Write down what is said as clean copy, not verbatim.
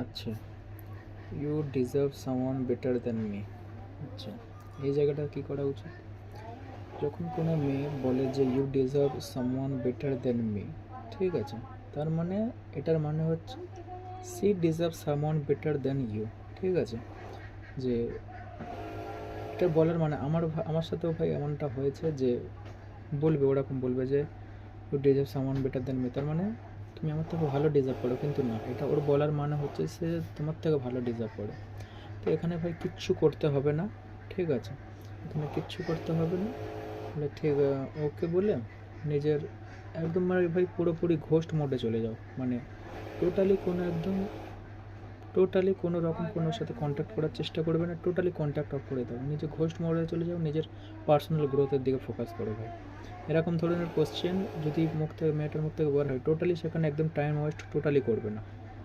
আচ্ছা, you deserve someone better than me. আচ্ছা, এই জায়গাটা কী করা উচিত? যখন কোনো মেয়ে বলে যে you deserve someone better than me, ঠিক আছে, তার মানে এটার মানে হচ্ছে she deserve someone better than you. ঠিক আছে, যে এটা বলার মানে আমার সাথেও ভাই এমনটা হয়েছে যে বলবে, ওরকম বলবে যে you deserve someone better than me, তার মানে তুমি আমার থেকে ভালো ডিজার্ভ করো, কিন্তু না, এটা ওর বলার মানে হচ্ছে সে তোমার থেকে ভালো ডিজার্ভ করে। তো এখানে ভাই কিচ্ছু করতে হবে না, ঠিক আছে, এখানে কিচ্ছু করতে হবে না, বলে ঠিক ওকে বলে নিজের একদম মানে ভাই পুরোপুরি ঘোস্ট মোডে চলে যাও, মানে টোটালি কোনো একদম টোটালি কোনো রকম কোনো সাথে কন্ট্যাক্ট করার চেষ্টা করবে না, টোটালি কন্ট্যাক্ট অফ করে দাও, নিজে ঘোস্ট মোডে চলে যাও, নিজের পার্সোনাল গ্রোথের দিকে ফোকাস করো ভাই। এরকম ধরনের কোশ্চেন যদি মেয়েটার মুখ থেকে বলা হয়, টোটালি সেখানে একদম টাইম ওয়েস্ট টোটালি করবে না।